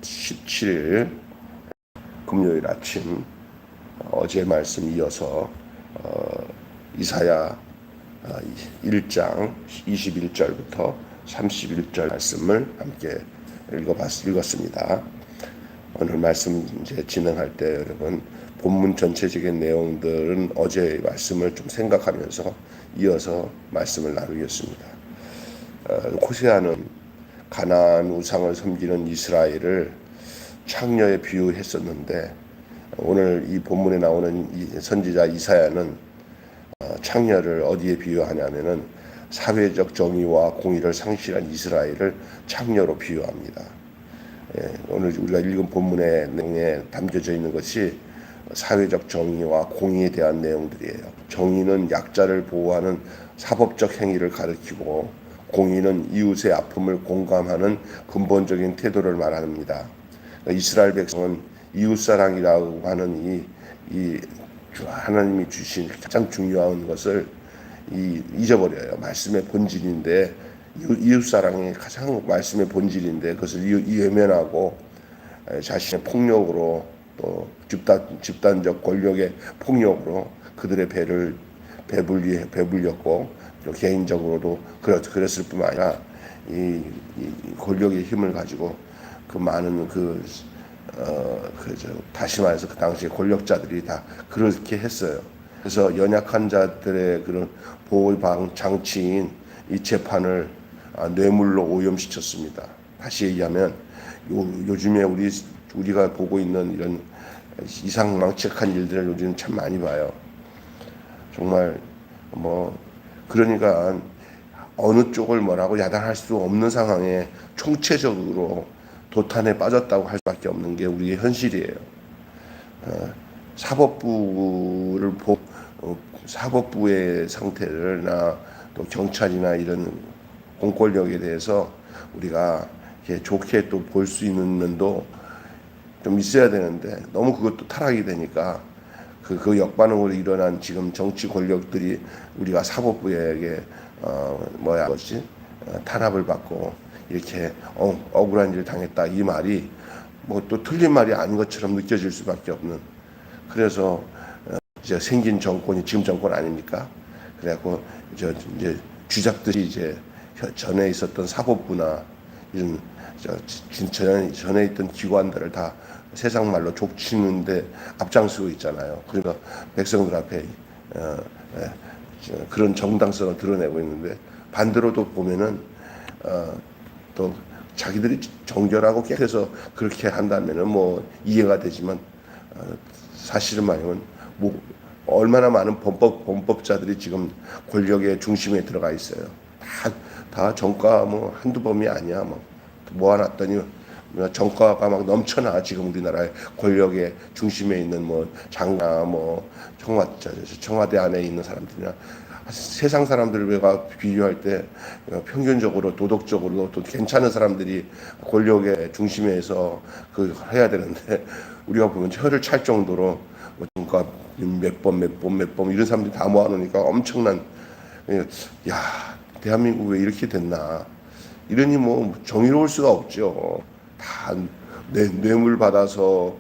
17일 금요일 아침 어제 말씀 이어서 이사야 1장 21절부터 31절 말씀을 함께 읽었습니다. 오늘 말씀 이제 진행할 때 여러분 본문 전체적인 내용들은 어제의 말씀을 좀 생각하면서 이어서 말씀을 나누겠습니다. 호세아는 가나안 우상을 섬기는 이스라엘을 창녀에 비유했었는데 오늘 이 본문에 나오는 이 선지자 이사야는 창녀를 어디에 비유하냐면은 사회적 정의와 공의를 상실한 이스라엘을 창녀로 비유합니다. 오늘 우리가 읽은 본문의 내용에 담겨져 있는 것이 사회적 정의와 공의에 대한 내용들이에요. 정의는 약자를 보호하는 사법적 행위를 가리키고 공의는 이웃의 아픔을 공감하는 근본적인 태도를 말합니다. 이스라엘 백성은 이웃사랑이라고 하는 이 하나님이 주신 가장 중요한 것을 잊어버려요. 말씀의 본질인데 이웃사랑이 가장 말씀의 본질인데 그것을 외면하고 자신의 폭력으로 또 집단적 권력의 폭력으로 그들의 배를 배불렸고 개인적으로도 그랬을 뿐만 아니라 이 권력의 힘을 가지고 그 많은 다시 말해서 그 당시에 권력자들이 다 그렇게 했어요. 그래서 연약한 자들의 그런 보호 장치인 이 재판을 뇌물로 오염시켰습니다. 다시 얘기하면 요즘에 우리가 보고 있는 이런 이상망측한 일들을 요즘 참 많이 봐요. 정말 그러니까 어느 쪽을 뭐라고 야단할 수 없는 상황에 총체적으로 도탄에 빠졌다고 할 수밖에 없는 게 우리의 현실이에요. 사법부의 상태를나 또 경찰이나 이런 공권력에 대해서 우리가 좋게 또 볼 수 있는 면도 좀 있어야 되는데 너무 그것도 타락이 되니까 그 역반응으로 일어난 지금 정치 권력들이 우리가 사법부에게 탄압을 받고 이렇게 억울한 일을 당했다 이 말이 또 틀린 말이 아닌 것처럼 느껴질 수밖에 없는 그래서 이제 생긴 정권이 지금 정권 아닙니까? 그래갖고 이제 주작들이 이제 전에 있었던 사법부나 이런 전에 있던 기관들을 다 세상 말로 족치는데 앞장서고 있잖아요. 그러니까 백성들 앞에 그런 정당성을 드러내고 있는데 반대로도 보면은 또 자기들이 정결하고 깨끗해서 그렇게 한다면은 이해가 되지만 사실은 말이면 얼마나 많은 범법자들이 지금 권력의 중심에 들어가 있어요. 다 정가 한두 범이 아니야. 모아놨더니 정가가 막 넘쳐나. 지금 우리나라의 권력의 중심에 있는 장나 청와대 안에 있는 사람들이나 세상 사람들과 비교할 때 평균적으로 도덕적으로 또 괜찮은 사람들이 권력의 중심에서 해야 되는데 우리가 보면 혀를 찰 정도로 정가 몇 번 이런 사람들이 다 모아놓으니까 엄청난 대한민국 왜 이렇게 됐나 이러니 정의로울 수가 없죠. 다 뇌물 받아서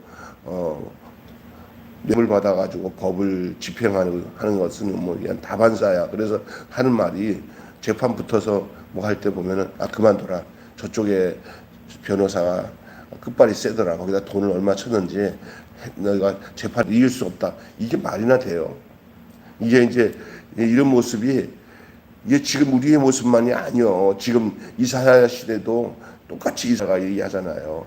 뇌물 받아가지고 법을 집행하는 것은 그냥 다반사야. 그래서 하는 말이 재판 붙어서 할 때 보면은 그만둬라. 저쪽에 변호사가 끝발이 세더라. 거기다 돈을 얼마 쳤는지 너가 재판 이길 수 없다. 이게 말이나 돼요. 이게 이제 이런 모습이 이게 지금 우리의 모습만이 아니요. 지금 이사야 시대도 똑같이 이사가 얘기하잖아요.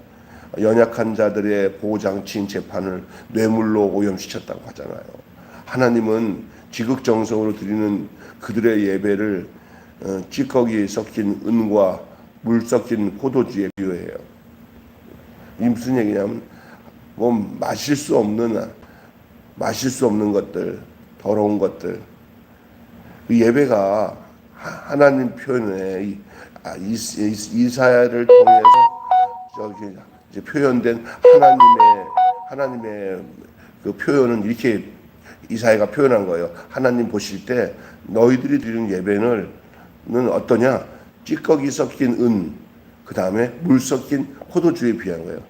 연약한 자들의 보호장치인 재판을 뇌물로 오염시켰다고 하잖아요. 하나님은 지극정성으로 드리는 그들의 예배를 찌꺼기 섞인 은과 물 섞인 포도주에 비유해요. 이 무슨 얘기냐면 마실 수 없는 것들, 더러운 것들. 그 예배가 하나님 표현에 이사야를 통해서 이제 표현된 하나님의 그 표현은 이렇게 이사야가 표현한 거예요. 하나님 보실 때 너희들이 드리는 예배는 어떠냐? 찌꺼기 섞인 은, 그 다음에 물 섞인 포도주에 비한 거예요.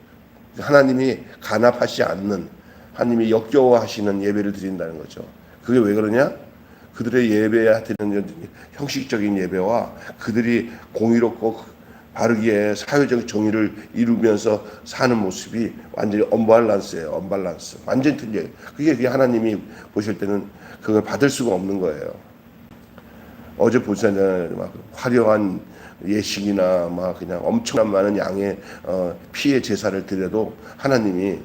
하나님이 간합하지 않는, 하나님이 역겨워하시는 예배를 드린다는 거죠. 그게 왜 그러냐? 그들의 예배야 드리는 형식적인 예배와 그들이 공의롭고 바르게 사회적 정의를 이루면서 사는 모습이 완전히 언밸런스예요. 언밸런스. 완전히 틀려요. 그게 하나님이 보실 때는 그걸 받을 수가 없는 거예요. 어제 보셨잖아요. 막 화려한 예식이나 막 그냥 엄청난 많은 양의 피의 제사를 드려도 하나님이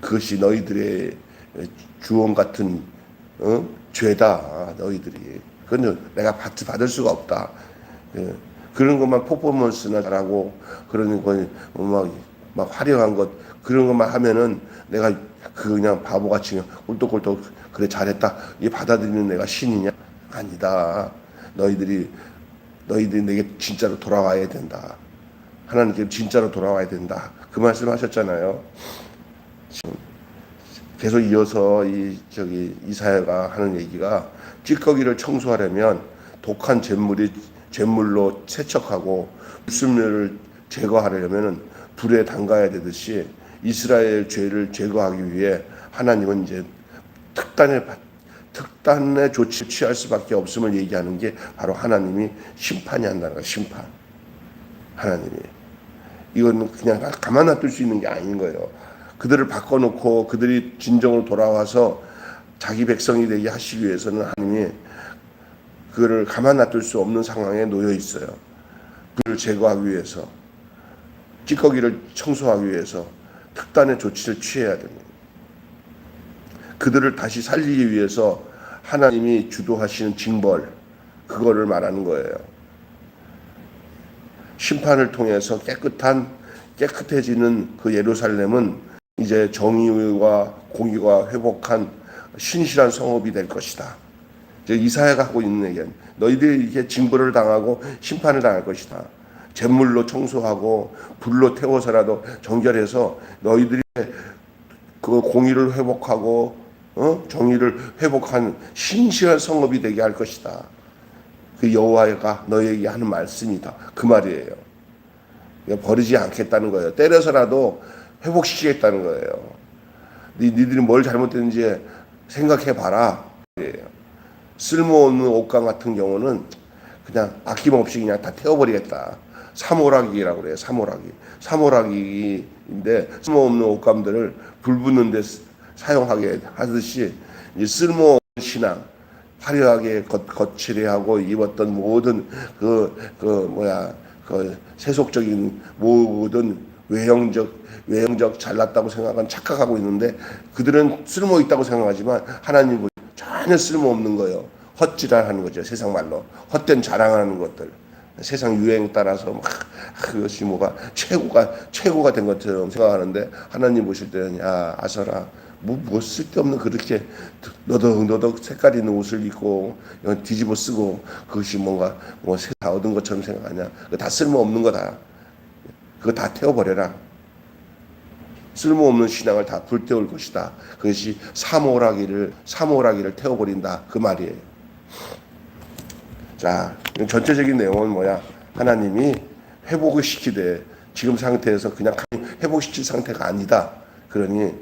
그것이 너희들의 주원 같은 죄다. 너희들이 그건 내가 받을 수가 없다. 그런 것만 퍼포먼스나 잘하고 그런 거막 화려한 것 그런 것만 하면은 내가 그냥 바보같이 그냥 꿀떡꿀떡 그래 잘했다 이 받아들이는 내가 신이냐? 아니다. 너희들이 내게 진짜로 돌아와야 된다. 하나님께 진짜로 돌아와야 된다. 그 말씀하셨잖아요. 지금 계속 이어서 이사야가 하는 얘기가 찌꺼기를 청소하려면 독한 잿물로 세척하고 불순물을 제거하려면은 불에 담가야 되듯이 이스라엘 죄를 제거하기 위해 하나님은 이제 특단의 조치를 취할 수밖에 없음을 얘기하는 게 바로 하나님이 심판이 한다는 거예요. 심판. 하나님이. 이건 그냥 가만 놔둘 수 있는 게 아닌 거예요. 그들을 바꿔놓고 그들이 진정으로 돌아와서 자기 백성이 되게 하시기 위해서는 하나님이 그를 가만 놔둘 수 없는 상황에 놓여 있어요. 그를 제거하기 위해서, 찌꺼기를 청소하기 위해서 특단의 조치를 취해야 됩니다. 그들을 다시 살리기 위해서 하나님이 주도하시는 징벌, 그거를 말하는 거예요. 심판을 통해서 깨끗해지는 그 예루살렘은 이제 정의와 공의가 회복한 신실한 성읍이 될 것이다. 이사야가 하고 있는 얘기는 너희들이 이렇게 징벌을 당하고 심판을 당할 것이다. 잿물로 청소하고 불로 태워서라도 정결해서 너희들이 그 공의를 회복하고 정의를 회복한 신실한 성읍이 되게 할 것이다. 그 여호와가 너희에게 하는 말씀이다. 그 말이에요. 버리지 않겠다는 거예요. 때려서라도 회복시키겠다는 거예요. 니들이 뭘 잘못했는지 생각해 봐라. 쓸모없는 옷감 같은 경우는 그냥 아낌없이 그냥 다 태워버리겠다. 사모라기라고 그래요. 사모라기인데 쓸모없는 옷감들을 불 붙는 데 사용하게 하듯이 쓸모없는 신앙, 화려하게 거칠해하고 입었던 모든 세속적인 모든 외형적 잘났다고 생각한 착각하고 있는데 그들은 쓸모 있다고 생각하지만 하나님은 전혀 쓸모 없는 거예요. 헛질하는 거죠. 세상 말로 헛된 자랑하는 것들. 세상 유행 따라서 막 그것이 뭐가 최고가 된 것처럼 생각하는데 하나님 보실 때는 야 아서라 뭐 쓸데없는 그렇게 너덕 색깔 있는 옷을 입고 뒤집어 쓰고 그것이 뭔가 다 얻은 것처럼 생각하냐? 그거 다 쓸모 없는 거다. 그거 다 태워버려라. 쓸모없는 신앙을 다 불태울 것이다. 그것이 사모라기를 태워버린다. 그 말이에요. 자, 전체적인 내용은 뭐야? 하나님이 회복을 시키되 지금 상태에서 그냥 회복시킬 상태가 아니다. 그러니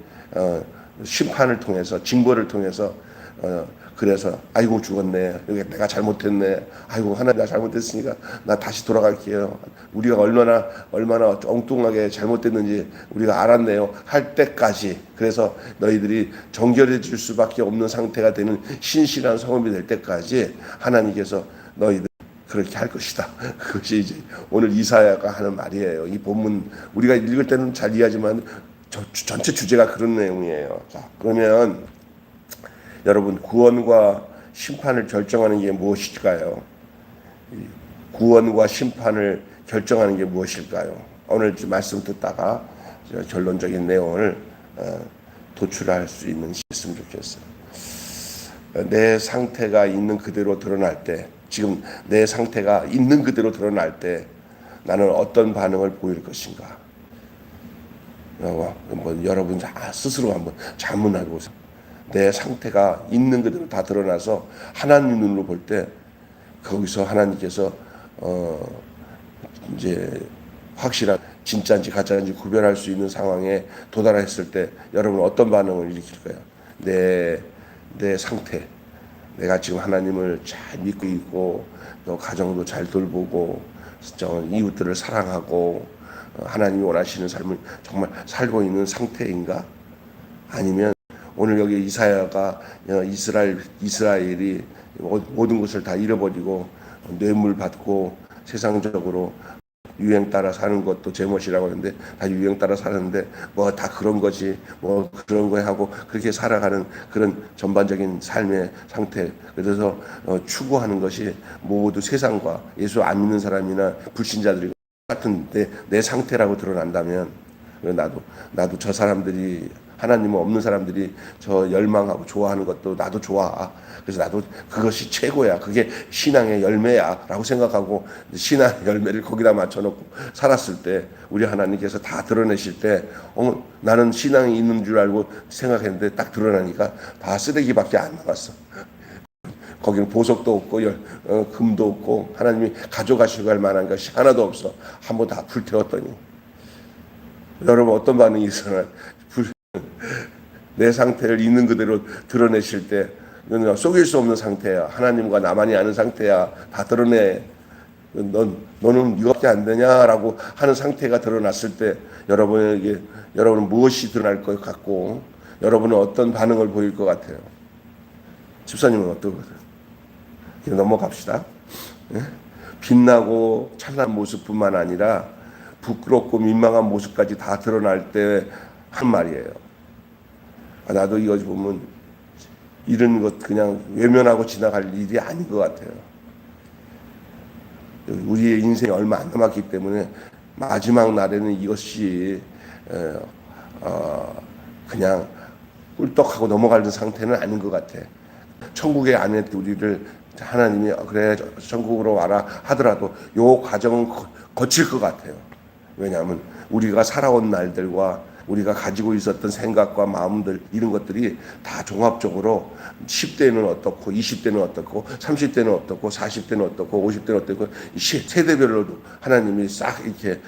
심판을 통해서 징벌을 통해서 그래서 아이고 죽었네. 여기 내가 잘못했네. 아이고 하나님 나 잘못했으니까 나 다시 돌아갈게요. 우리가 얼마나 엉뚱하게 잘못됐는지 우리가 알았네요. 할 때까지 그래서 너희들이 정결해질 수밖에 없는 상태가 되는 신실한 성읍이 될 때까지 하나님께서 너희들 그렇게 할 것이다. 그것이 이제 오늘 이사야가 하는 말이에요. 이 본문 우리가 읽을 때는 잘 이해하지만 전체 주제가 그런 내용이에요. 자, 그러면 여러분 구원과 심판을 결정하는 게 무엇일까요? 구원과 심판을 결정하는 게 무엇일까요? 오늘 말씀 듣다가 결론적인 내용을 도출할 수 있으면 좋겠어요. 내 상태가 있는 그대로 드러날 때, 지금 내 상태가 있는 그대로 드러날 때 나는 어떤 반응을 보일 것인가? 여러분 스스로 한번 자문해 보세요. 내 상태가 있는 그대로 다 드러나서 하나님 눈으로 볼 때 거기서 하나님께서 이제 확실한 진짜인지 가짜인지 구별할 수 있는 상황에 도달했을 때 여러분은 어떤 반응을 일으킬까요? 내 상태, 내가 지금 하나님을 잘 믿고 있고 또 가정도 잘 돌보고 이웃들을 사랑하고 하나님이 원하시는 삶을 정말 살고 있는 상태인가? 아니면 오늘 여기 이사야가 이스라엘이 모든 것을 다 잃어버리고 뇌물 받고 세상적으로 유행 따라 사는 것도 제멋이라고 하는데 다 유행 따라 사는데 뭐 다 그런 거지 뭐 그런 거 하고 그렇게 살아가는 그런 전반적인 삶의 상태. 그래서 추구하는 것이 모두 세상과 예수 안 믿는 사람이나 불신자들이 같은 내 상태라고 드러난다면 나도 저 사람들이 하나님 없는 사람들이 저 열망하고 좋아하는 것도 나도 좋아. 그래서 나도 그것이 최고야. 그게 신앙의 열매야. 라고 생각하고 신앙의 열매를 거기다 맞춰놓고 살았을 때 우리 하나님께서 다 드러내실 때 나는 신앙이 있는 줄 알고 생각했는데 딱 드러나니까 다 쓰레기밖에 안 남았어. 거기는 보석도 없고 금도 없고 하나님이 가져가시고 할 만한 것이 하나도 없어. 한번 다 불태웠더니 여러분 어떤 반응이 있으나 내 상태를 있는 그대로 드러내실 때 이건 속일 수 없는 상태야. 하나님과 나만이 아는 상태야. 다 드러내. 너는 이거밖에 안 되냐라고 하는 상태가 드러났을 때 여러분은 무엇이 드러날 것 같고 여러분은 어떤 반응을 보일 것 같아요. 집사님은 어떠거든? 넘어갑시다. 빛나고 찬란한 모습뿐만 아니라 부끄럽고 민망한 모습까지 다 드러날 때 한 말이에요. 나도 이거 보면 이런 것 그냥 외면하고 지나갈 일이 아닌 것 같아요. 우리의 인생이 얼마 안 남았기 때문에 마지막 날에는 이것이 그냥 꿀떡하고 넘어가는 상태는 아닌 것 같아. 천국의 안에 우리를 하나님이 그래 천국으로 와라 하더라도 요 과정은 거칠 것 같아요. 왜냐하면 우리가 살아온 날들과 우리가 가지고 있었던 생각과 마음들 이런 것들이 다 종합적으로 10대는 어떻고 20대는 어떻고 30대는 어떻고 40대는 어떻고 50대는 어떻고 세대별로도 하나님이 싹 이렇게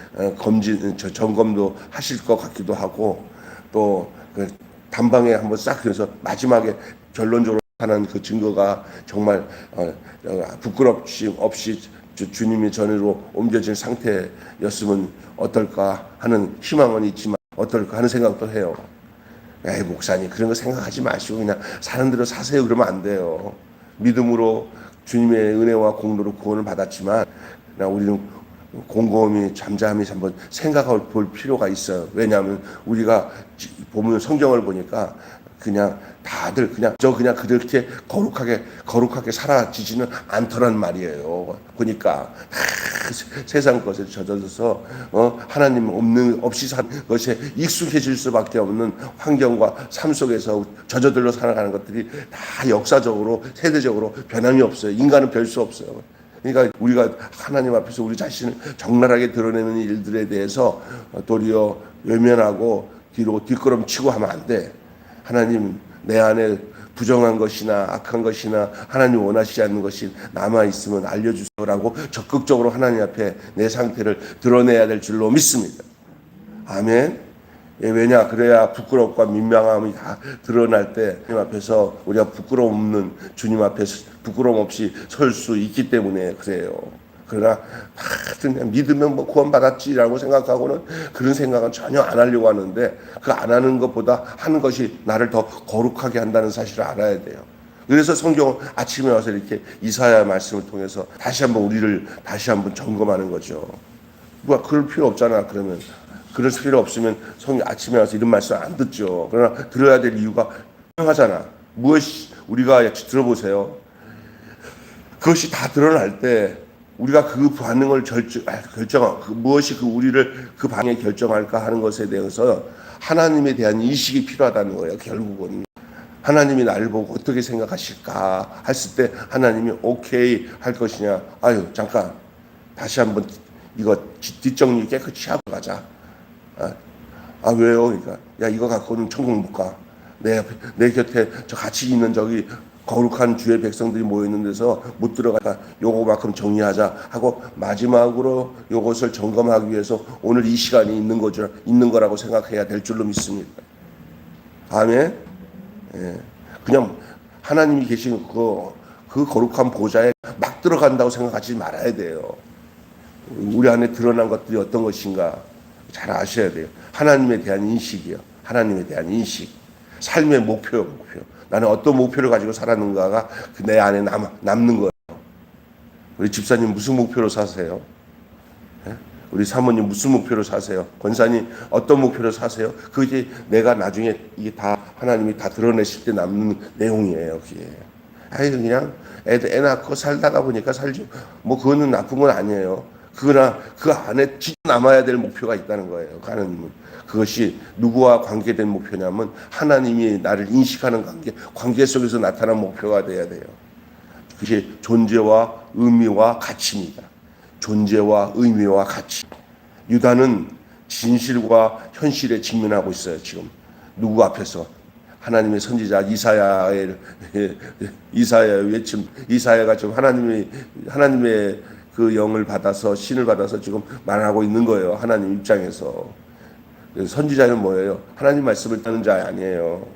점검도 하실 것 같기도 하고 또 그 단방에 한번 싹 해서 마지막에 결론적으로 하는 그 증거가 정말 부끄럽지 없이 주님이 전으로 옮겨진 상태였으면 어떨까 하는 희망은 있지만 어떨까 하는 생각도 해요. 에이 목사님 그런 거 생각하지 마시고 그냥 사는 대로 사세요. 그러면 안 돼요. 믿음으로 주님의 은혜와 공로로 구원을 받았지만 그냥 우리는 곰곰이 잠잠히 한번 생각해 볼 필요가 있어요. 왜냐하면 우리가 보면 성경을 보니까 그냥 다들 그냥 그렇게 거룩하게 살아지지는 않더란 말이에요. 보니까 세상 것에 젖어서 하나님 없이 사는 것에 익숙해질 수밖에 없는 환경과 삶 속에서 젖어들어 살아가는 것들이 다 역사적으로 세대적으로 변함이 없어요. 인간은 별 수 없어요. 그러니까 우리가 하나님 앞에서 우리 자신을 적나라하게 드러내는 일들에 대해서 도리어 외면하고 뒤로 뒷걸음치고 하면 안 돼. 하나님 내 안에 부정한 것이나 악한 것이나 하나님 원하시지 않는 것이 남아있으면 알려주세요라고 적극적으로 하나님 앞에 내 상태를 드러내야 될 줄로 믿습니다. 아멘. 왜냐 그래야 부끄럽고 민망함이 다 드러날 때 주님 앞에서 우리가 부끄러움 없는 주님 앞에서 부끄러움 없이 설 수 있기 때문에 그래요. 그러나 그냥 믿으면 뭐 구원받았지라고 생각하고는 그런 생각은 전혀 안 하려고 하는데 그 안 하는 것보다 하는 것이 나를 더 거룩하게 한다는 사실을 알아야 돼요. 그래서 성경은 아침에 와서 이렇게 이사야 말씀을 통해서 우리를 다시 한번 점검하는 거죠. 뭐 그럴 필요 없잖아. 그럴 필요 없으면 성경 아침에 와서 이런 말씀 안 듣죠. 그러나 들어야 될 이유가 분명하잖아. 무엇이 우리가 들어보세요. 그것이 다 드러날 때 우리가 그 반응을 무엇이 우리를 그 방에 결정할까 하는 것에 대해서 하나님에 대한 인식이 필요하다는 거예요. 결국은 하나님이 나를 보고 어떻게 생각하실까 했을 때 하나님이 오케이 할 것이냐. 잠깐 다시 한번 이거 뒷정리 깨끗이 하고 가자. 왜요? 그러니까 이거 갖고는 천국 못 가. 내 곁에 저 같이 있는 저기 거룩한 주의 백성들이 모여 있는 데서 못 들어가다 요거만큼 정리하자 하고 마지막으로 요것을 점검하기 위해서 오늘 이 시간이 있는 거라고 생각해야 될 줄로 믿습니다. 아멘. 예. 그냥 하나님이 계신 그 거룩한 보좌에 막 들어간다고 생각하지 말아야 돼요. 우리 안에 드러난 것들이 어떤 것인가 잘 아셔야 돼요. 하나님에 대한 인식이요. 하나님에 대한 인식. 삶의 목표. 나는 어떤 목표를 가지고 살았는가가 내 안에 남는 거예요. 우리 집사님 무슨 목표로 사세요? 예? 우리 사모님 무슨 목표로 사세요? 권사님 어떤 목표로 사세요? 그게 내가 나중에 이게 다 하나님이 다 드러내실 때 남는 내용이에요. 그게. 그냥 애 낳고 살다가 보니까 살지. 뭐 그거는 나쁜 건 아니에요. 그러나 그 안에 진짜 남아야 될 목표가 있다는 거예요. 하나님은. 그것이 누구와 관계된 목표냐면 하나님이 나를 인식하는 관계 속에서 나타난 목표가 돼야 돼요. 그것이 존재와 의미와 가치입니다. 존재와 의미와 가치. 유다는 진실과 현실에 직면하고 있어요. 지금 누구 앞에서 하나님의 선지자 이사야의 외침, 이사야가 지금 하나님의 그 영을 받아서 신을 받아서 지금 말하고 있는 거예요. 하나님 입장에서. 선지자는 뭐예요? 하나님 말씀을 따르는 자 아니에요.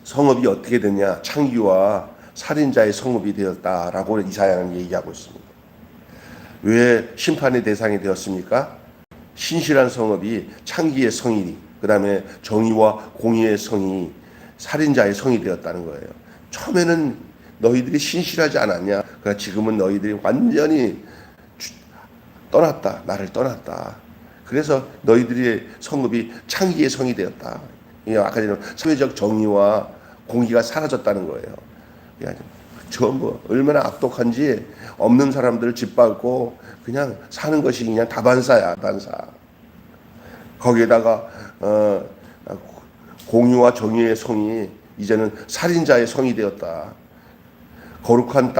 성읍이 어떻게 되냐? 창기와 살인자의 성읍이 되었다라고 이사야는 얘기하고 있습니다. 왜 심판의 대상이 되었습니까? 신실한 성읍이 창기의 성이, 그 다음에 정의와 공의의 성이 살인자의 성이 되었다는 거예요. 처음에는 너희들이 신실하지 않았냐? 그러나 지금은 너희들이 완전히 떠났다. 나를 떠났다. 그래서 너희들의 성읍이 창기의 성이 되었다. 아까 전에 사회적 정의와 공의가 사라졌다는 거예요. 저 얼마나 악독한지 없는 사람들을 짓밟고 그냥 사는 것이 그냥 다반사야, 반사. 거기에다가 공의와 정의의 성이 이제는 살인자의 성이 되었다. 거룩한 땅,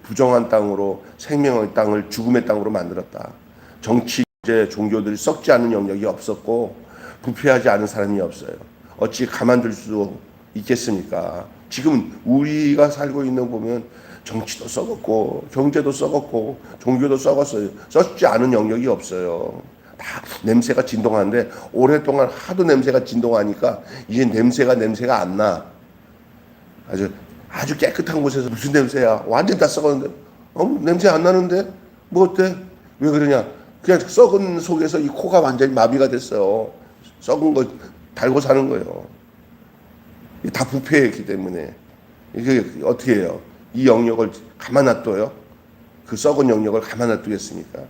부정한 땅으로 생명의 땅을 죽음의 땅으로 만들었다. 정치, 경제, 종교들이 썩지 않은 영역이 없었고 부패하지 않은 사람이 없어요. 어찌 가만둘 수 있겠습니까? 지금 우리가 살고 있는 보면 정치도 썩었고 경제도 썩었고 종교도 썩었어요. 썩지 않은 영역이 없어요. 다 냄새가 진동하는데 오랫동안 하도 냄새가 진동하니까 이제 냄새가 안 나. 아주 깨끗한 곳에서 무슨 냄새야? 완전 다 썩었는데 냄새 안 나는데? 뭐 어때? 왜 그러냐? 그냥 썩은 속에서 이 코가 완전히 마비가 됐어요. 썩은 거 달고 사는 거예요. 다 부패했기 때문에. 이게 어떻게 해요? 이 영역을 가만 놔둬요? 그 썩은 영역을 가만 놔두겠습니까?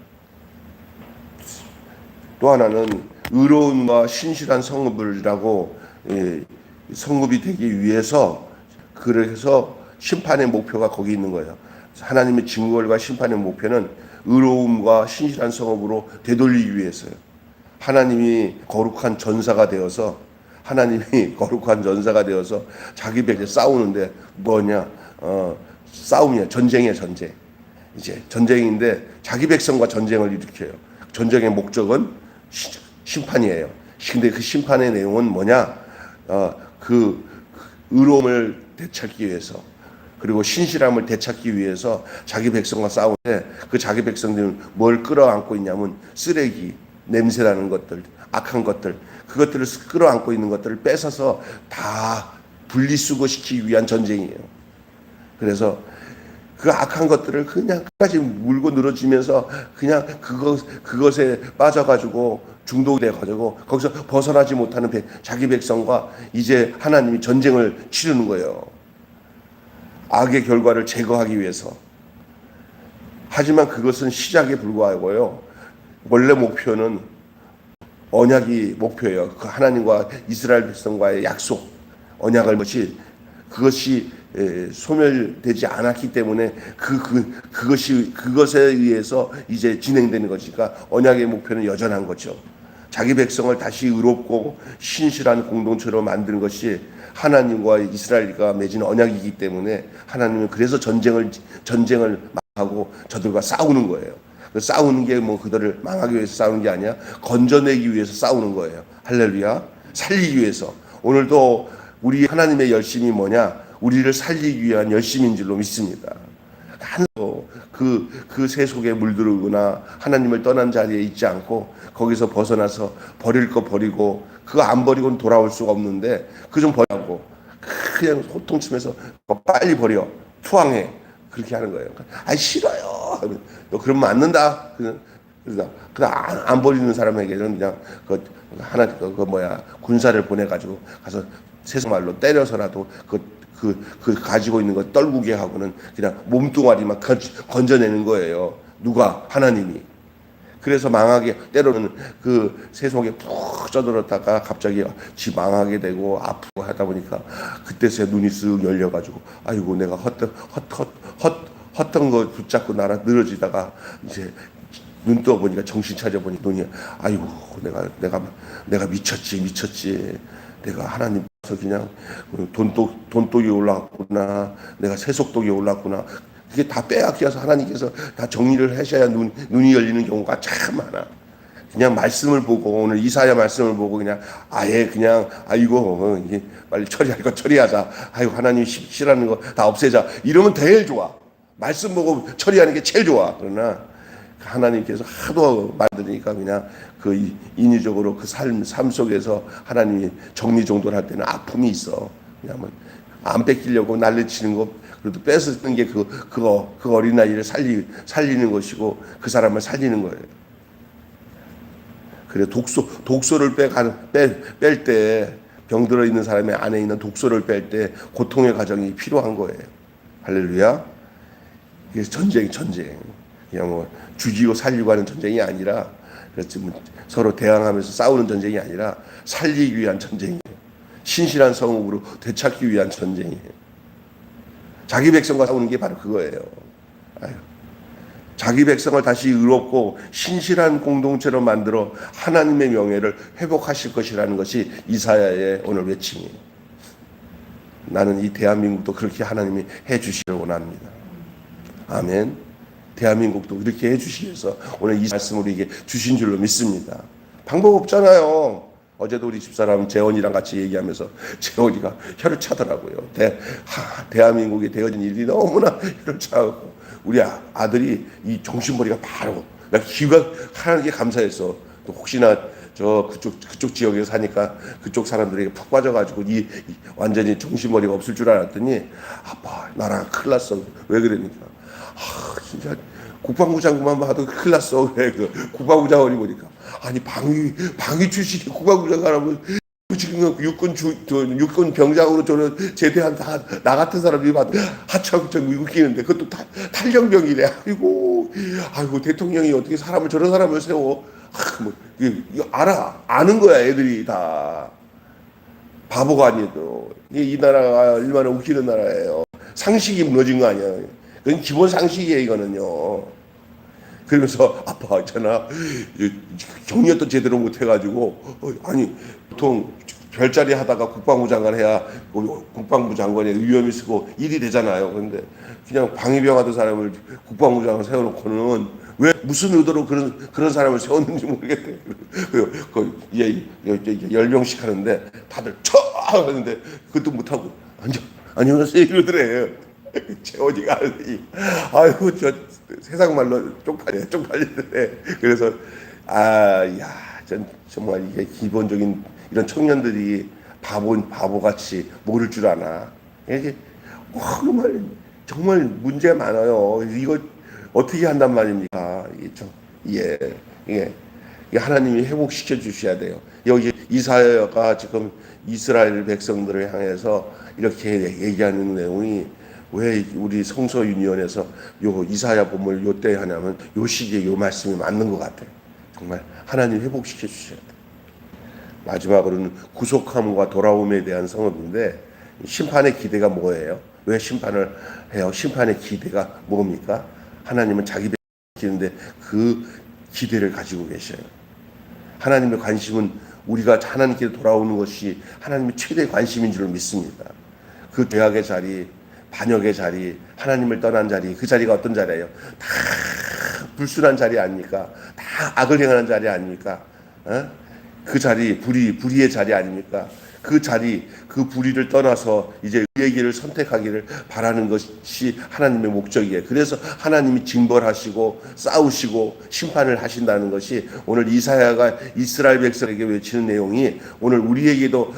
또 하나는 의로움과 신실한 성읍이라고, 성읍이 되기 위해서, 그래서 심판의 목표가 거기 있는 거예요. 하나님의 징벌과 심판의 목표는 의로움과 신실한 성읍으로 되돌리기 위해서요. 하나님이 거룩한 전사가 되어서 자기 백성 싸우는데 뭐냐? 싸움이야. 전쟁이야, 전쟁. 이제 전쟁인데 자기 백성과 전쟁을 일으켜요. 전쟁의 목적은 심판이에요. 근데 그 심판의 내용은 뭐냐? 그 의로움을 되찾기 위해서, 그리고 신실함을 되찾기 위해서 자기 백성과 싸우는데, 그 자기 백성들은 뭘 끌어안고 있냐면 쓰레기, 냄새나는 것들, 악한 것들, 그것들을 끌어안고 있는 것들을 뺏어서 다 분리수거시키기 위한 전쟁이에요. 그래서 그 악한 것들을 그냥 끝까지 물고 늘어지면서 그냥 그것에 빠져가지고 중독이 돼가지고 거기서 벗어나지 못하는 자기 백성과 이제 하나님이 전쟁을 치르는 거예요. 악의 결과를 제거하기 위해서. 하지만 그것은 시작에 불과하고요. 원래 목표는 언약이 목표예요. 그 하나님과 이스라엘 백성과의 약속, 언약을 그것이 소멸되지 않았기 때문에 그것에 의해서 이제 진행되는 것이니까 언약의 목표는 여전한 거죠. 자기 백성을 다시 의롭고 신실한 공동체로 만드는 것이 하나님과 이스라엘과 맺은 언약이기 때문에 하나님은 그래서 전쟁을 하고 저들과 싸우는 거예요. 싸우는 게 뭐 그들을 망하기 위해서 싸우는 게 아니야. 건져내기 위해서 싸우는 거예요. 할렐루야. 살리기 위해서. 오늘도 우리 하나님의 열심이 뭐냐? 우리를 살리기 위한 열심인 줄로 믿습니다. 그 세속에 물들거나 하나님을 떠난 자리에 있지 않고 거기서 벗어나서 버릴 거 버리고 그거 안 버리고는 돌아올 수가 없는데 그 좀 버리고 그냥 호통치면서 빨리 버려 투항해 그렇게 하는 거예요. 아 싫어요. 너 그러면 안 는다. 그러다 안 버리는 사람에게는 그냥 군사를 보내가지고 가서 세상 말로 때려서라도 그 가지고 있는 거 떨구게 하고는 그냥 몸뚱아리만 건져내는 거예요. 누가? 하나님이. 그래서 망하게 때로는 그 세속에 푹 쪄들었다가 갑자기 지 망하게 되고 아프고 하다 보니까 그때서야 눈이 쓱 열려가지고 아이고 내가 헛던 거 붙잡고 나라 늘어지다가 이제 눈 떠 보니까 정신 차려 보니 눈이 아이고 내가 미쳤지 내가 하나님 그냥 돈독이 올라갔구나 내가 세속독이 올랐구나 그게 다 빼앗겨서 하나님께서 다 정리를 하셔야 눈이 열리는 경우가 참 많아. 그냥 말씀을 보고 오늘 이사야 말씀을 보고 그냥 아예 그냥 아이고 이게 빨리 처리할 거 처리하자. 아이고 하나님 싫어하는 거 다 없애자. 이러면 제일 좋아. 말씀 보고 처리하는 게 제일 좋아. 그러나 하나님께서 하도 만드니까 그냥 그 인위적으로 그 삶 속에서 하나님이 정리정돈할 때는 아픔이 있어. 그냥 안 뺏기려고 난리치는 거 그래도 뺏는 게 그 어린아이를 살리는 것이고 그 사람을 살리는 거예요. 그래 독소를 뺄 때 병들어 있는 사람의 안에 있는 독소를 뺄 때 고통의 과정이 필요한 거예요. 할렐루야. 이게 전쟁. 그냥 죽이고 살리고 하는 전쟁이 아니라 그렇지 서로 대항하면서 싸우는 전쟁이 아니라 살리기 위한 전쟁이에요. 신실한 성읍으로 되찾기 위한 전쟁이에요. 자기 백성과 싸우는 게 바로 그거예요. 자기 백성을 다시 의롭고 신실한 공동체로 만들어 하나님의 명예를 회복하실 것이라는 것이 이사야의 오늘 외침이에요. 나는 이 대한민국도 그렇게 하나님이 해주시길 원합니다. 아멘. 대한민국도 이렇게 해주시기 위해서 오늘 이 말씀을 우리에게 주신 줄로 믿습니다. 방법 없잖아요. 어제도 우리 집사람 재원이랑 같이 얘기하면서 재원이가 혀를 차더라고요. 대한민국에 되어진 일이 너무나 혀를 차고 우리 아들이 이 정신머리가 바로 나 기각하는 게 감사했어. 또 혹시나 그쪽 지역에 사니까 그쪽 사람들에게 푹 빠져가지고 완전히 정신머리가 없을 줄 알았더니 아빠 나랑 큰일 났어. 왜 그러니까 진짜 국방부 장관만 봐도 큰일 났어. 왜 국방부 장관이 보니까 아니 방위 출신이 국방부 장관하면 지금 육군 병장으로 저는 제대한 다 나 같은 사람들이 봐도 하차하고 웃기는데 그것도 탈영병이래. 아이고 대통령이 어떻게 저런 사람을 세워? 이거 아는 거야 애들이 다. 바보가 아니에도 이 나라가 얼마나 웃기는 나라예요. 상식이 무너진 거 아니야. 그건 기본 상식이에요 이거는요. 그러면서 아빠 있잖아 경력도 제대로 못해가지고 아니 보통 별자리 하다가 국방부 장관 해야 국방부 장관의 위험이 쓰고 일이 되잖아요. 그런데 그냥 방위병 하던 사람을 국방부 장관 세워놓고는 왜 무슨 의도로 그런 사람을 세웠는지 모르겠대. 열병식 하는데 다들 쳐 하는데 그것도 못하고 안녕하세요 이러더래. 재원이가 아이고 저 세상 말로 쪽팔리네. 그래서 정말 이게 기본적인 이런 청년들이 바보같이 모를 줄 아나. 이게 정말 문제가 많아요. 이거 어떻게 한단 말입니까? 이게 하나님이 회복시켜 주셔야 돼요. 여기 이사야가 지금 이스라엘 백성들을 향해서 이렇게 얘기하는 내용이 왜 우리 성서윤리원에서 요 이사야 본문을 요때 하냐면 요 시기에 요 말씀이 맞는 것 같아요. 정말 하나님 회복시켜 주셔야 돼요. 마지막으로는 구속함과 돌아옴에 대한 성업인데 심판의 기대가 뭐예요? 왜 심판을 해요? 심판의 기대가 뭡니까? 하나님은 자기 백성을 지키는데 그 기대를 가지고 계셔요. 하나님의 관심은 우리가 하나님께 돌아오는 것이 하나님의 최대 관심인 줄 믿습니다. 그 죄악의 자리, 반역의 자리, 하나님을 떠난 자리, 그 자리가 어떤 자리예요? 다 불순한 자리 아닙니까? 다 악을 행하는 자리 아닙니까? 그 자리, 불의의 자리 아닙니까? 그 자리, 그 불의를 떠나서 이제 의의 길을 선택하기를 바라는 것이 하나님의 목적이에요. 그래서 하나님이 징벌하시고 싸우시고 심판을 하신다는 것이 오늘 이사야가 이스라엘 백성에게 외치는 내용이 오늘 우리에게도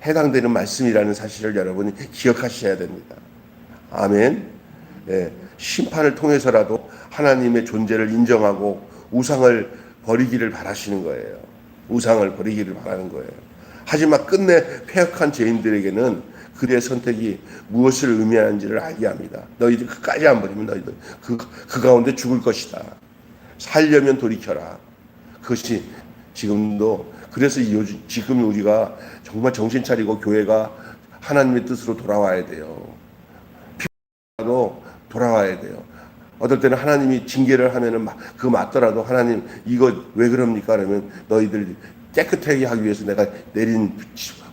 해당되는 말씀이라는 사실을 여러분이 기억하셔야 됩니다. 아멘. 예, 심판을 통해서라도 하나님의 존재를 인정하고 우상을 버리기를 바라시는 거예요. 우상을 버리기를 바라는 거예요. 하지만 끝내 패역한 죄인들에게는 그들의 선택이 무엇을 의미하는지를 알게 합니다. 너희들 끝까지 안 버리면 너희들 그 가운데 죽을 것이다. 살려면 돌이켜라. 그것이 지금도 그래서 지금 우리가 정말 정신 차리고 교회가 하나님의 뜻으로 돌아와야 돼요. 피도 돌아와야 돼요. 어떨 때는 하나님이 징계를 하면은 그 맞더라도 하나님 이거 왜 그럽니까? 그러면 너희들 깨끗하게 하기 위해서 내가 내린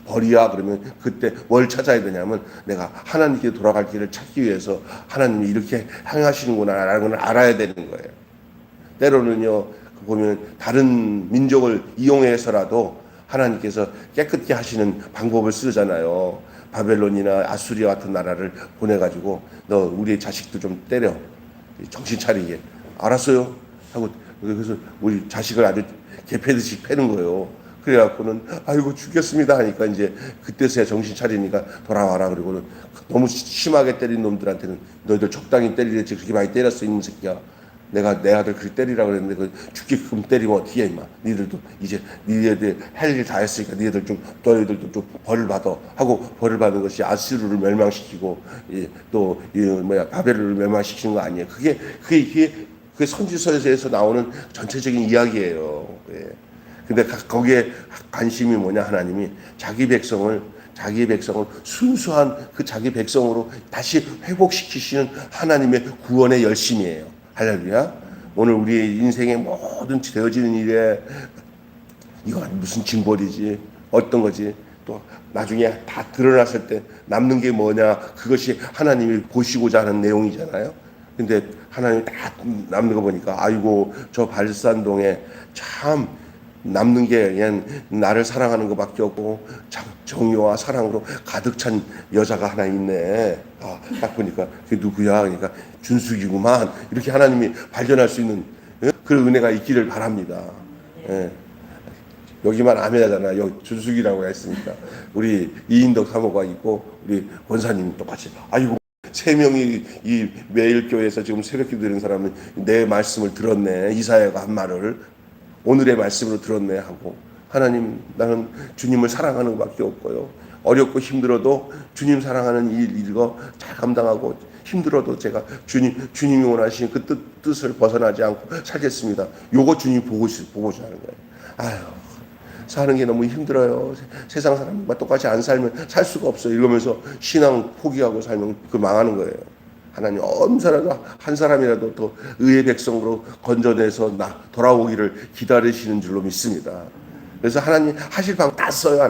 벌이야. 그러면 그때 뭘 찾아야 되냐면 내가 하나님께 돌아갈 길을 찾기 위해서 하나님이 이렇게 행하시는구나라는 걸 알아야 되는 거예요. 때로는요 보면 다른 민족을 이용해서라도 하나님께서 깨끗게 하시는 방법을 쓰잖아요. 바벨론이나 아수리아 같은 나라를 보내가지고 너 우리 자식도 좀 때려. 정신 차리게. 알았어요? 하고 그래서 우리 자식을 아주 개패듯이 패는 거예요. 그래갖고는 아이고 죽겠습니다 하니까 이제 그때서야 정신 차리니까 돌아와라. 그리고는 너무 심하게 때린 놈들한테는 너희들 적당히 때리랬지 그렇게 많이 때렸어 이놈 새끼야. 내가 내 아들 그렇게 때리라고 그랬는데 그 죽게끔 때리면 어떻게 해 임마. 니들도 이제 니네들 할 일 다 했으니까 너희들도 좀 벌을 받아 하고 벌을 받는 것이 아수르를 멸망시키고 또 바벨론을 멸망시키는 거 아니에요. 그게 선지서에서 나오는 전체적인 이야기예요. 예. 근데 거기에 관심이 뭐냐. 하나님이 자기 백성을 순수한 그 자기 백성으로 다시 회복시키시는 하나님의 구원의 열심이에요. 할렐루야. 오늘 우리의 인생의 모든 되어지는 일에 이거 무슨 징벌이지 어떤 거지 또 나중에 다 드러났을 때 남는 게 뭐냐. 그것이 하나님이 보시고자 하는 내용이잖아요. 근데 하나님이 다 남는 거 보니까 아이고 저 발산동에 참 남는 게 그냥 나를 사랑하는 것밖에 없고 참 정의와 사랑으로 가득 찬 여자가 하나 있네. 딱 보니까 그게 누구야? 그러니까 준숙이구만. 이렇게 하나님이 발견할 수 있는 그런 은혜가 있기를 바랍니다. 예. 여기만 아멘하잖아. 여기 준숙이라고 했으니까 우리 이인덕 사모가 있고 우리 권사님 똑같이 아이고 3명이 이 매일교회에서 지금 새벽기 드는 사람은 내 말씀을 들었네. 이사야가 한 말을 오늘의 말씀으로 들었네 하고 하나님 나는 주님을 사랑하는 것밖에 없고요. 어렵고 힘들어도 주님 사랑하는 이거 잘 감당하고 힘들어도 제가 주님이 원하시는 그 뜻을 벗어나지 않고 살겠습니다. 요거 주님이 보고자 하는 거예요. 아유 사는 게 너무 힘들어요. 세상 사람과 똑같이 안 살면 살 수가 없어요. 이러면서 신앙 포기하고 살면 그 망하는 거예요. 하나님 한 사람이라도 더 의의 백성으로 건져내서 돌아오기를 기다리시는 줄로 믿습니다. 그래서 하나님 하실 방법 다 써요.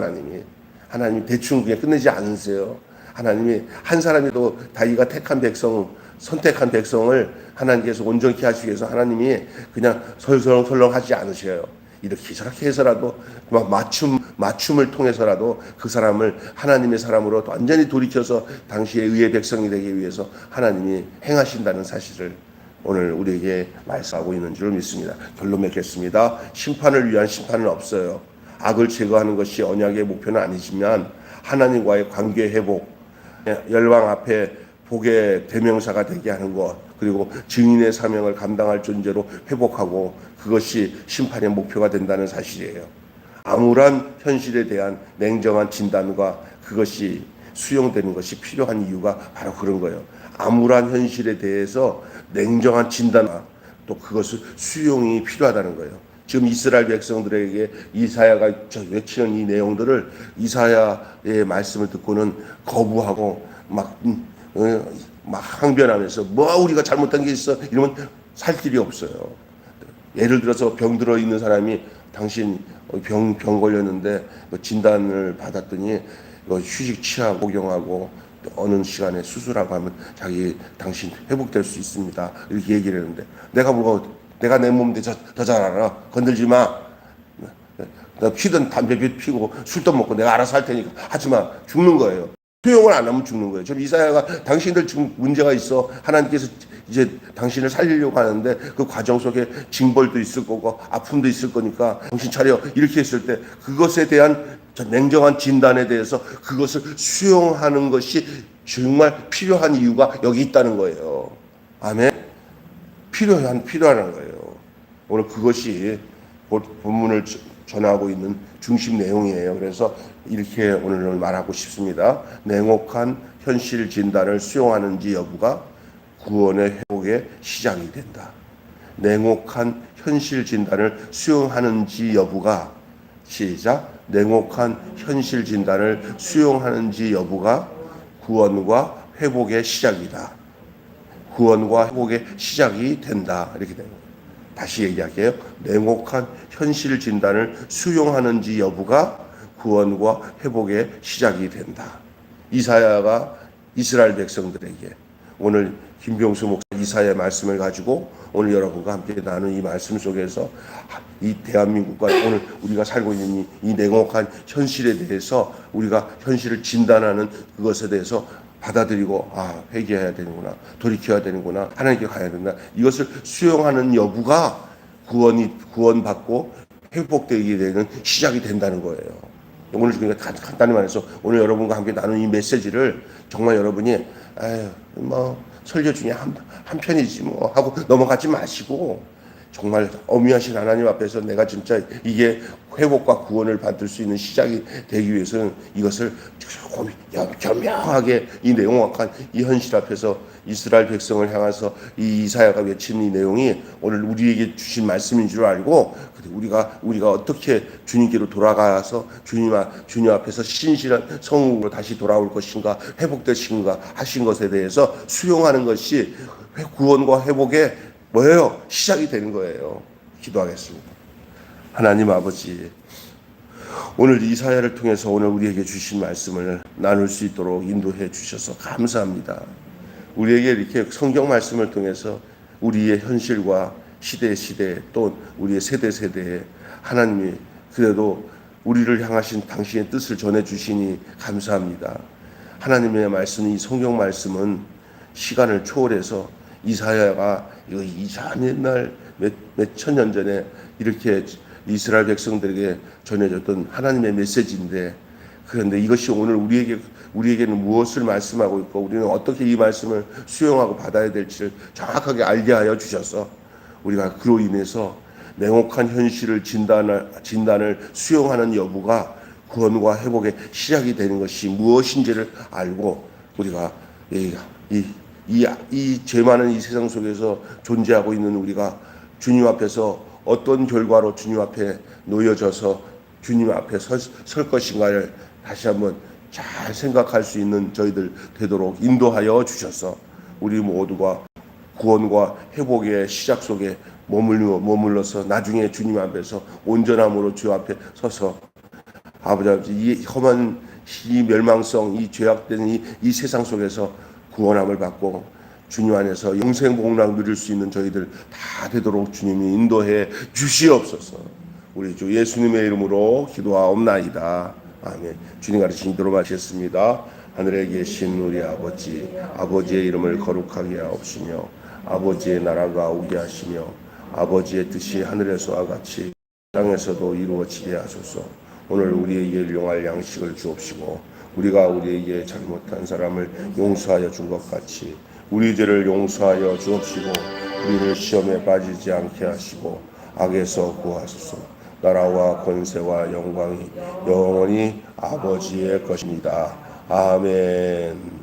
하나님이 대충 그냥 끝내지 않으세요. 하나님이 한 사람이도 자기가 선택한 백성을 하나님께서 온전히 하시기 위해서 하나님이 그냥 설렁설렁 하지 않으셔요. 이렇게 저렇게 해서라도 막 맞춤을 통해서라도 그 사람을 하나님의 사람으로 완전히 돌이켜서 당시의 의의 백성이 되기 위해서 하나님이 행하신다는 사실을 오늘 우리에게 말씀하고 있는 줄 믿습니다. 결론 맺겠습니다. 심판을 위한 심판은 없어요. 악을 제거하는 것이 언약의 목표는 아니지만 하나님과의 관계 회복, 열방 앞에 복의 대명사가 되게 하는 것, 그리고 증인의 사명을 감당할 존재로 회복하고 그것이 심판의 목표가 된다는 사실이에요. 암울한 현실에 대한 냉정한 진단과 그것이 수용되는 것이 필요한 이유가 바로 그런 거예요. 암울한 현실에 대해서 냉정한 진단과 또 그것을 수용이 필요하다는 거예요. 지금 이스라엘 백성들에게 이사야가 외치는 이 내용들을 이사야의 말씀을 듣고는 거부하고 막 항변하면서 우리가 잘못한 게 있어 이러면 살 길이 없어요. 예를 들어서 병 들어 있는 사람이 당신 병 걸렸는데 진단을 받았더니 휴식 취하고 복용하고 어느 시간에 수술하고 하면 당신 회복될 수 있습니다. 이렇게 얘기를 했는데 내가 내 몸 더 잘 알아. 건들지 마. 피든 담배 피고 술도 먹고 내가 알아서 할 테니까 하지마. 죽는 거예요. 수용을 안 하면 죽는 거예요. 지금 이사야가 당신들 지금 문제가 있어. 하나님께서 이제 당신을 살리려고 하는데 그 과정 속에 징벌도 있을 거고 아픔도 있을 거니까 정신 차려. 이렇게 했을 때 그것에 대한 냉정한 진단에 대해서 그것을 수용하는 것이 정말 필요한 이유가 여기 있다는 거예요. 아멘. 필요한 거예요. 오늘 그것이 본문을 전하고 있는 중심 내용이에요. 그래서 이렇게 오늘 말하고 싶습니다. 냉혹한 현실 진단을 수용하는지 여부가 구원의 회복의 시작이 된다. 냉혹한 현실 진단을 수용하는지 여부가 시작. 냉혹한 현실 진단을 수용하는지 여부가 구원과 회복의 시작이다. 구원과 회복의 시작이 된다. 이렇게 되는 거예요. 다시 얘기할게요. 냉혹한 현실 진단을 수용하는지 여부가 구원과 회복의 시작이 된다. 이사야가 이스라엘 백성들에게 오늘 김병수 목사 이사야의 말씀을 가지고 오늘 여러분과 함께 나눈 이 말씀 속에서 이 대한민국과 오늘 우리가 살고 있는 이 냉혹한 현실에 대해서 우리가 현실을 진단하는 그것에 대해서 받아들이고 회개해야 되는구나, 돌이켜야 되는구나, 하나님께 가야 된다. 이것을 수용하는 여부가 구원받고 회복되게 되는 시작이 된다는 거예요. 오늘 그러니까 간단히 말해서 오늘 여러분과 함께 나눈 이 메시지를 정말 여러분이 설교 중에 한 편이지 뭐 하고 넘어가지 마시고 정말 어미하신 하나님 앞에서 내가 진짜 이게 회복과 구원을 받을 수 있는 시작이 되기 위해서는 이것을 조금 겸허하게 이 냉혹한 이 현실 앞에서 이스라엘 백성을 향해서 이 이사야가 외친 이 내용이 오늘 우리에게 주신 말씀인 줄 알고 우리가 어떻게 주님께로 돌아가서 주님 앞에서 신실한 성으로 다시 돌아올 것인가 회복되신가 하신 것에 대해서 수용하는 것이 구원과 회복의 뭐예요? 시작이 되는 거예요. 기도하겠습니다. 하나님 아버지, 오늘 이사야를 통해서 오늘 우리에게 주신 말씀을 나눌 수 있도록 인도해 주셔서 감사합니다. 우리에게 이렇게 성경 말씀을 통해서 우리의 현실과 시대 또 우리의 세대에 하나님이 그래도 우리를 향하신 당신의 뜻을 전해 주시니 감사합니다. 하나님의 말씀, 이 성경 말씀은 시간을 초월해서 이사야가 이거 이상 옛날 몇 천년 전에 이렇게 이스라엘 백성들에게 전해졌던 하나님의 메시지인데, 그런데 이것이 오늘 우리에게는 무엇을 말씀하고 있고 우리는 어떻게 이 말씀을 수용하고 받아야 될지를 정확하게 알게 하여 주셔서 우리가 그로 인해서 냉혹한 현실을 진단을 수용하는 여부가 구원과 회복의 시작이 되는 것이 무엇인지를 알고 우리가 이 죄 많은 이 세상 속에서 존재하고 있는 우리가 주님 앞에서 어떤 결과로 주님 앞에 놓여져서 주님 앞에 설 것인가를 다시 한번 잘 생각할 수 있는 저희들 되도록 인도하여 주셔서 우리 모두가 구원과 회복의 시작 속에 머물러서 나중에 주님 앞에서 온전함으로 주 앞에 서서 아버지 이 험한 이 멸망성 이 죄악된 이 세상 속에서 구원함을 받고 주님 안에서 영생 복락 누릴 수 있는 저희들 다 되도록 주님이 인도해 주시옵소서. 우리 주 예수님의 이름으로 기도하옵나이다. 아멘. 주님 가르치신 대로 마치겠습니다. 하늘에 계신 우리 아버지의 이름을 거룩하게 하옵시며 아버지의 나라가 오게 하시며 아버지의 뜻이 하늘에서와 같이 땅에서도 이루어지게 하소서. 오늘 우리에게 일용할 양식을 주옵시고 우리가 우리에게 잘못한 사람을 용서하여 준 것 같이 우리 죄를 용서하여 주옵시고 우리를 시험에 빠지지 않게 하시고 악에서 구하소서. 나라와 권세와 영광이 영원히 아버지의 것입니다. 아멘.